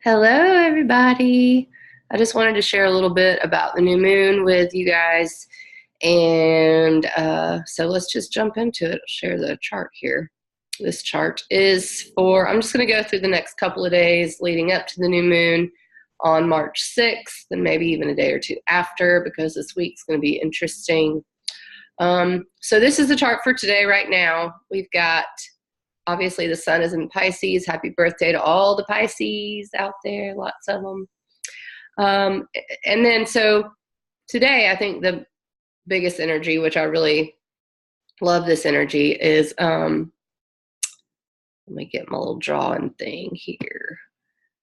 Hello, everybody. I just wanted to share a little bit about the new moon with you guys. And so let's just jump into it. I'll share the chart here. This chart is I'm just going to go through the next couple of days leading up to the new moon on March 6th, and maybe even a day or two after, because this week's going to be interesting. So this is the chart for today right now. We've got, obviously, the sun is in Pisces. Happy birthday to all the Pisces out there, lots of them. And then so today, I think the biggest energy, which I really love this energy, is, let me get my little drawing thing here.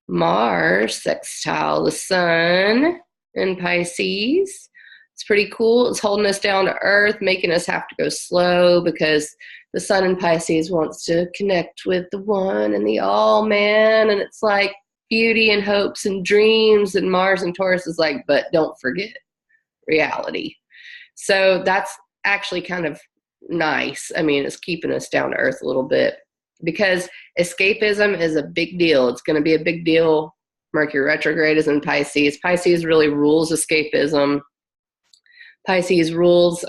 Mars sextile the sun in Pisces. It's pretty cool. It's holding us down to earth, making us have to go slow because the sun in Pisces wants to connect with the one and the all, man. And it's like beauty and hopes and dreams. And Mars and Taurus is like, but don't forget reality. So that's actually kind of nice. I mean, it's keeping us down to earth a little bit because escapism is a big deal. It's going to be a big deal. Mercury retrograde is in Pisces. Pisces really rules escapism. Pisces rules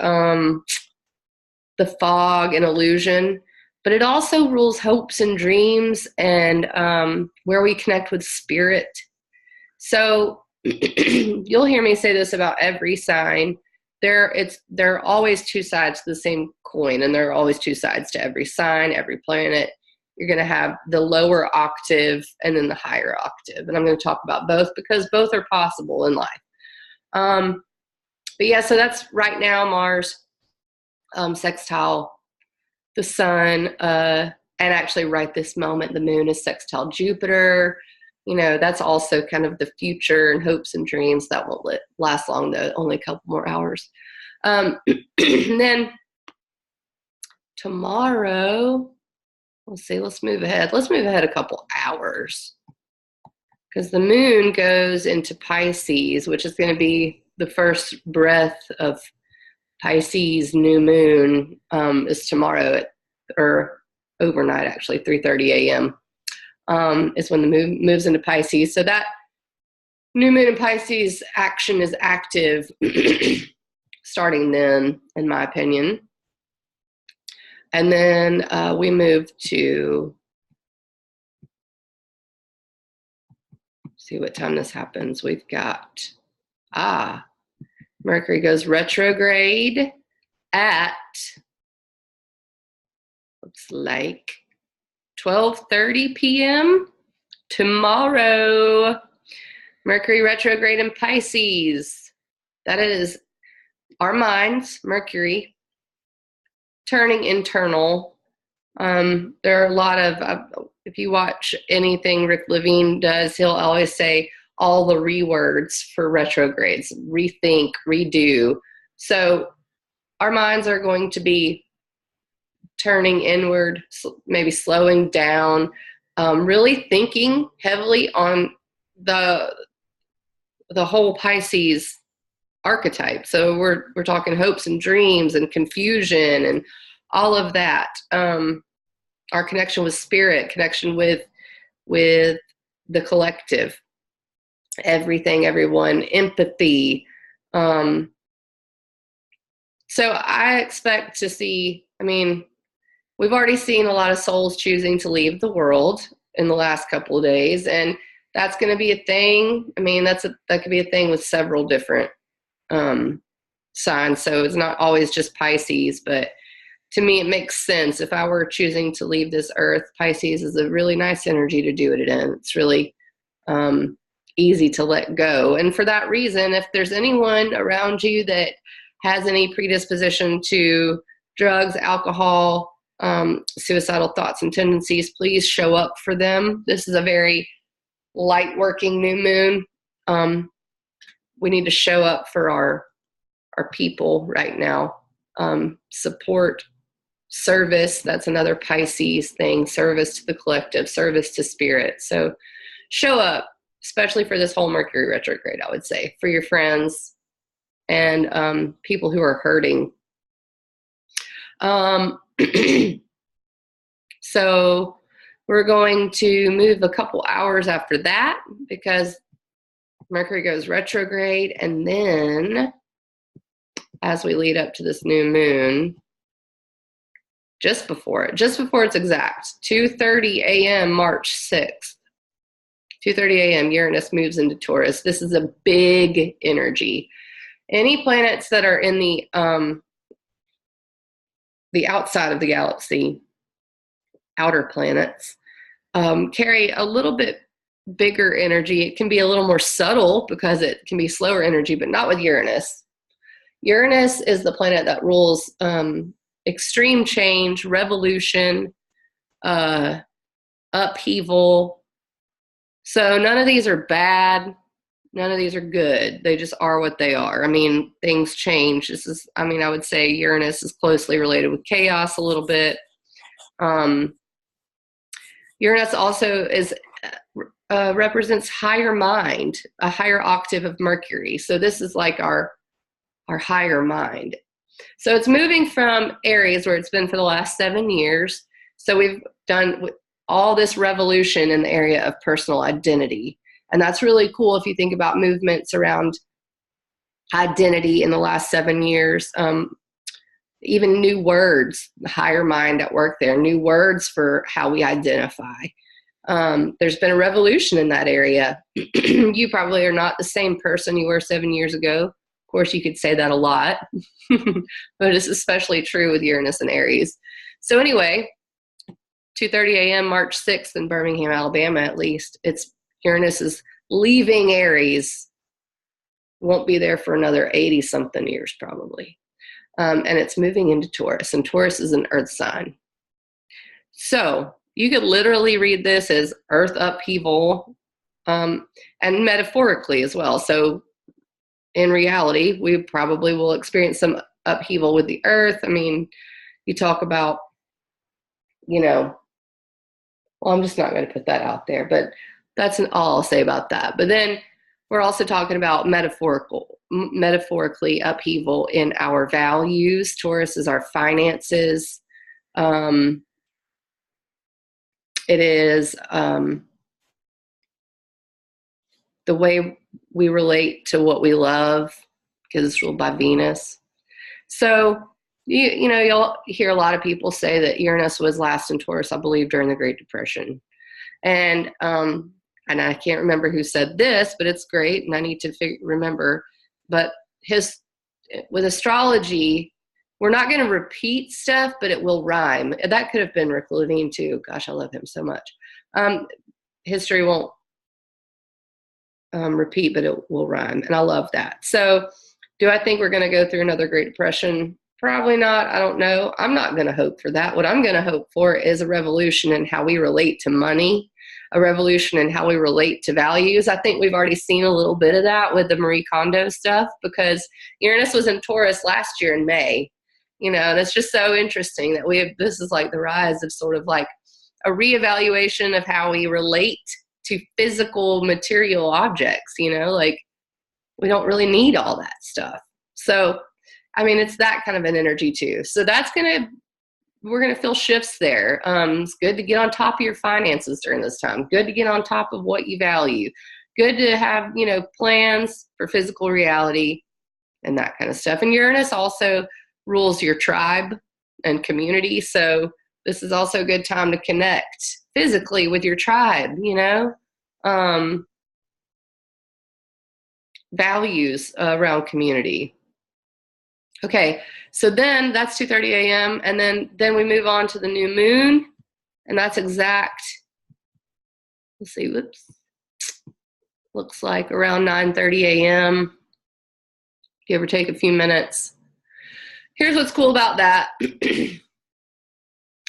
the fog and illusion, but it also rules hopes and dreams and where we connect with spirit. So you'll hear me say this about every sign. There are always two sides to the same coin, and there are always two sides to every sign, every planet. You're going to have the lower octave and then the higher octave. And I'm going to talk about both because both are possible in life. But yeah, so that's right now Mars sextile the sun, and actually right this moment the moon is sextile Jupiter. You know, that's also kind of the future and hopes and dreams. That won't last long though, only a couple more hours. And then tomorrow, let's move ahead a couple hours because the moon goes into Pisces, which is going to be the first breath of Pisces new moon is tomorrow or overnight, actually, 3:30 a.m. Is when the moon moves into Pisces. So that new moon in Pisces action is active starting then, in my opinion. And then we move to, see what time this happens. We've got, Mercury goes retrograde at, looks like 12:30 p.m. tomorrow. Mercury retrograde in Pisces. That is our minds, Mercury, turning internal. There are a lot of, if you watch anything Rick Levine does, he'll always say all the rewords for retrogrades: rethink, redo. So our minds are going to be turning inward, maybe slowing down, really thinking heavily on the whole Pisces archetype. So we're talking hopes and dreams and confusion and all of that. Our connection with spirit, connection with the collective, everything, everyone, empathy. So I expect to see, I mean, we've already seen a lot of souls choosing to leave the world in the last couple of days, and that's going to be a thing. I mean, that could be a thing with several different signs. So it's not always just Pisces, but to me, it makes sense. If I were choosing to leave this earth, Pisces is a really nice energy to do it in. It's really easy to let go. And for that reason, if there's anyone around you that has any predisposition to drugs, alcohol, suicidal thoughts and tendencies, please show up for them. This is a very light working new moon. We need to show up for our people right now. Support, service, that's another Pisces thing. Service to the collective, service to spirit. So show up, especially for this whole Mercury retrograde, I would say, for your friends and people who are hurting. So We're going to move a couple hours after that because Mercury goes retrograde, and then as we lead up to this new moon, just before it's exact, 2:30 a.m. March 6th, 2:30 a.m. Uranus moves into Taurus. This is a big energy. Any planets that are in the outside of the galaxy, outer planets, carry a little bit bigger energy. It can be a little more subtle because it can be slower energy, but not with Uranus. Uranus is the planet that rules extreme change, revolution, upheaval. So none of these are bad. None of these are good. They just are what they are. I mean, things change. I would say Uranus is closely related with chaos a little bit. Uranus also represents higher mind, a higher octave of Mercury. So this is like our higher mind. So it's moving from Aries, where it's been for the last 7 years. So we've done all this revolution in the area of personal identity. And that's really cool if you think about movements around identity in the last 7 years. Even new words, the higher mind at work there, new words for how we identify. There's been a revolution in that area. You probably are not the same person you were 7 years ago. Of course, you could say that a lot, but it's especially true with Uranus and Aries. So anyway, 2:30 a.m. March 6th in Birmingham, Alabama, at least, Uranus is leaving Aries. Won't be there for another 80-something years probably. And it's moving into Taurus, and Taurus is an earth sign. So you could literally read this as earth upheaval, and metaphorically as well. So in reality, we probably will experience some upheaval with the earth. I mean, you talk about, well, I'm just not going to put that out there, but that's all I'll say about that. But then we're also talking about metaphorically upheaval in our values. Taurus is our finances. It is the way we relate to what we love, because it's ruled by Venus. So, you'll hear a lot of people say that Uranus was last in Taurus, I believe, during the Great Depression. And I can't remember who said this, but it's great, and I need to remember. But with astrology, we're not going to repeat stuff, but it will rhyme. That could have been Rick Levine too. Gosh, I love him so much. History won't repeat, but it will rhyme, and I love that. So, do I think we're going to go through another Great Depression? Probably not. I don't know. I'm not going to hope for that. What I'm going to hope for is a revolution in how we relate to money, a revolution in how we relate to values. I think we've already seen a little bit of that with the Marie Kondo stuff, because Uranus was in Taurus last year in May, and it's just so interesting that this is like the rise of sort of like a reevaluation of how we relate to physical material objects, like we don't really need all that stuff. So, it's that kind of an energy too. So we're going to feel shifts there. It's good to get on top of your finances during this time. Good to get on top of what you value. Good to have, plans for physical reality and that kind of stuff. And Uranus also rules your tribe and community. So this is also a good time to connect physically with your tribe, values around community. Okay, so then that's 2:30 a.m. and then we move on to the new moon, and that's exact. Let's see, looks like around 9:30 a.m. Give or take a few minutes. Here's what's cool about that. The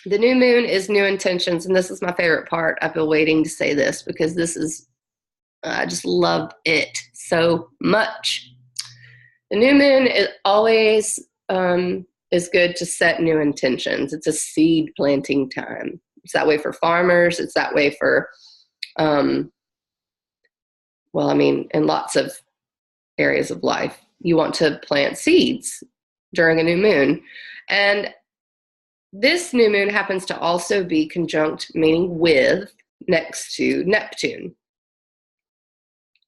new moon is new intentions, and this is my favorite part. I've been waiting to say this because I just love it so much. The new moon is always is good to set new intentions. It's a seed planting time. It's that way for farmers. It's that way for, in lots of areas of life. You want to plant seeds during a new moon. And this new moon happens to also be conjunct, meaning with, next to Neptune.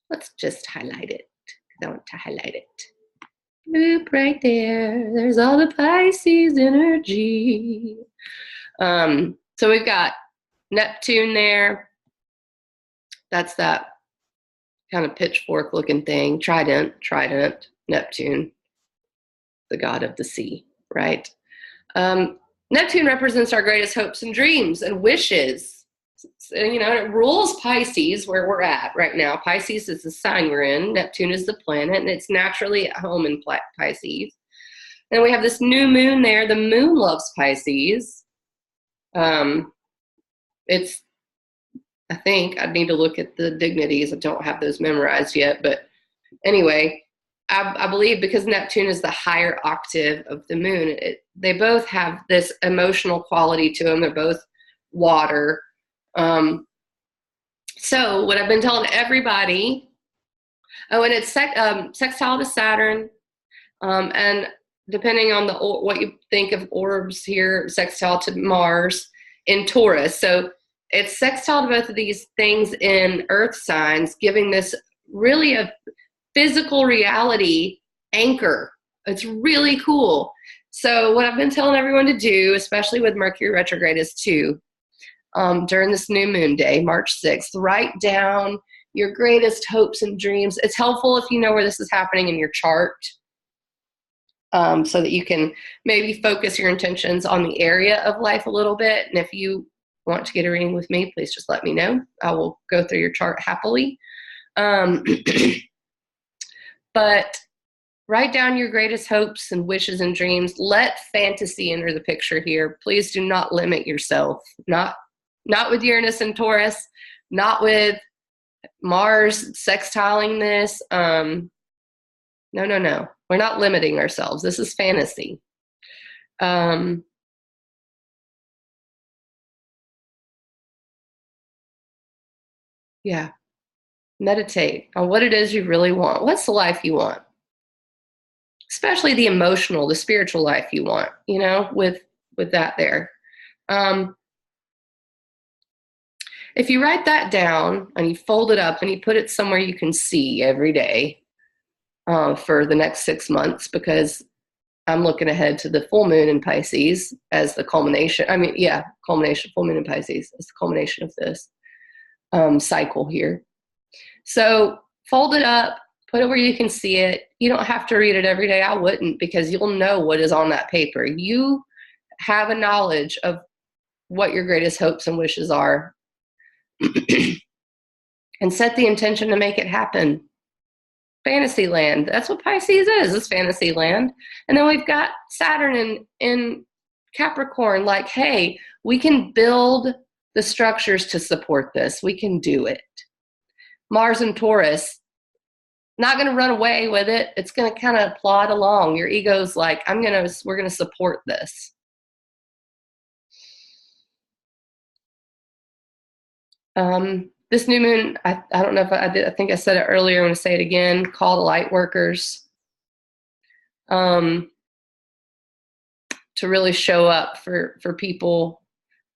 Let's just highlight it, because I want to highlight it. Bloop right there. There's all the Pisces energy. So we've got Neptune there. That's that kind of pitchfork looking thing. Trident, Neptune, the god of the sea, right? Neptune represents our greatest hopes and dreams and wishes. So, you know, it rules Pisces, where we're at right now. Pisces is the sign we're in. Neptune is the planet, and it's naturally at home in Pisces. And we have this new moon there. The moon loves Pisces. It's, I think I'd need to look at the dignities. I don't have those memorized yet. But anyway, I believe because Neptune is the higher octave of the moon, they both have this emotional quality to them. They're both water. So what I've been telling everybody, and it's sextile to Saturn, and depending on what you think of orbs here, sextile to Mars in Taurus. So it's sextile to both of these things in earth signs, giving this really a physical reality anchor. It's really cool. So what I've been telling everyone to do, especially with Mercury retrograde, is to, during this new moon day, March 6th, write down your greatest hopes and dreams. It's helpful if you know where this is happening in your chart, so that you can maybe focus your intentions on the area of life a little bit. And if you want to get a reading with me, please just let me know. I will go through your chart happily. But write down your greatest hopes and wishes and dreams. Let fantasy enter the picture here. Please do not limit yourself. Not with Uranus and Taurus, not with Mars sextiling this. No. We're not limiting ourselves. This is fantasy. Yeah. Meditate on what it is you really want. What's the life you want? Especially the emotional, the spiritual life you want, you know, with that there. If you write that down and you fold it up and you put it somewhere you can see every day for the next 6 months, because I'm looking ahead to the full moon in Pisces as the culmination. Full moon in Pisces is the culmination of this cycle here. So fold it up, put it where you can see it. You don't have to read it every day. I wouldn't, because you'll know what is on that paper. You have a knowledge of what your greatest hopes and wishes are. And set the intention to make it happen. Fantasy land. That's what Pisces is fantasy land. And then we've got Saturn in Capricorn, like, hey, we can build the structures to support this. We can do it. Mars and Taurus, not going to run away with it. It's going to kind of plod along. Your ego's like, we're going to support this. This new moon, I don't know if I did. I think I said it earlier. I'm going to say it again. Call to light workers to really show up for people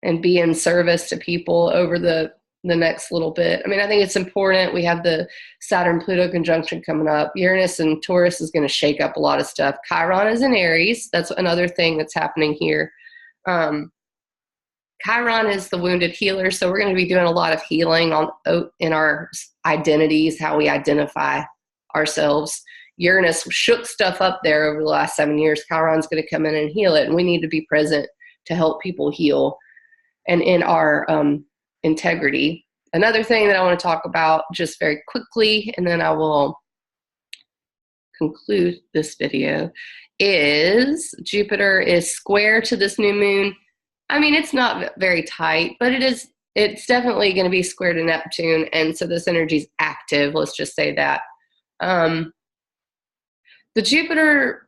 and be in service to people over the next little bit. I mean, I think it's important. We have the Saturn-Pluto conjunction coming up. Uranus and Taurus is going to shake up a lot of stuff. Chiron is in Aries. That's another thing that's happening here. Chiron is the wounded healer, so we're going to be doing a lot of healing in our identities, how we identify ourselves. Uranus shook stuff up there over the last 7 years. Chiron's going to come in and heal it, and we need to be present to help people heal and in our integrity. Another thing that I want to talk about just very quickly, and then I will conclude this video, is Jupiter is square to this new moon. I mean, it's not very tight, but it's definitely going to be square to Neptune, and so this energy is active. Let's just say that. The Jupiter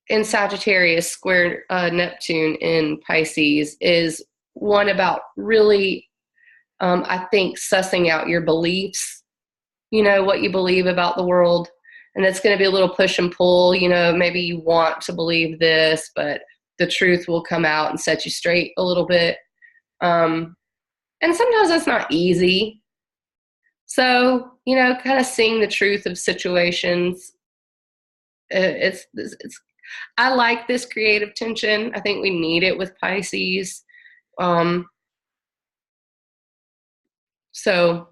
in Sagittarius square Neptune in Pisces is one about really, I think, sussing out your beliefs, you know, what you believe about the world. And it's going to be a little push and pull, you know, maybe you want to believe this, but the truth will come out and set you straight a little bit. And sometimes that's not easy. So, kind of seeing the truth of situations. It's I like this creative tension. I think we need it with Pisces. So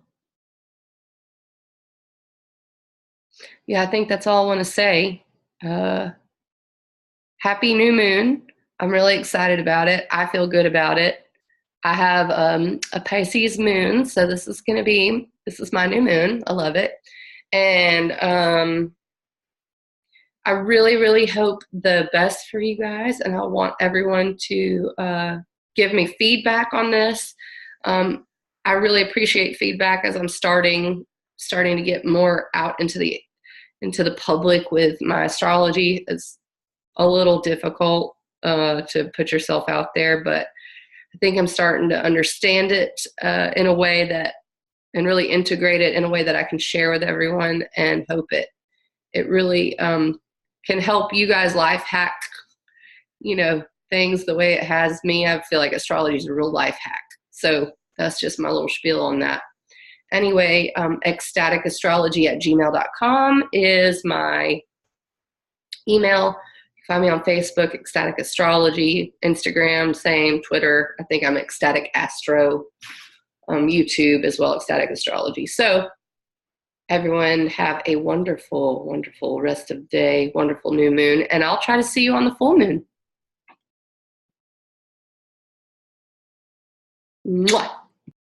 yeah, I think that's all I want to say. Happy new moon. I'm really excited about it. I feel good about it. I have a Pisces moon, so this is my new moon. I love it. And I really, really hope the best for you guys, and I want everyone to give me feedback on this. I really appreciate feedback as I'm starting to get more out into the public with my astrology. It's a little difficult to put yourself out there, but I think I'm starting to understand it in a way and really integrate it in a way that I can share with everyone, and hope it really can help you guys life hack, things the way it has me. I feel like astrology is a real life hack. So that's just my little spiel on that. Anyway, ecstaticastrology@gmail.com is my email. Find me on Facebook, Ecstatic Astrology, Instagram, same, Twitter. I think I'm Ecstatic Astro, YouTube as well, Ecstatic Astrology. So everyone have a wonderful, wonderful rest of the day, wonderful new moon, and I'll try to see you on the full moon. Mwah.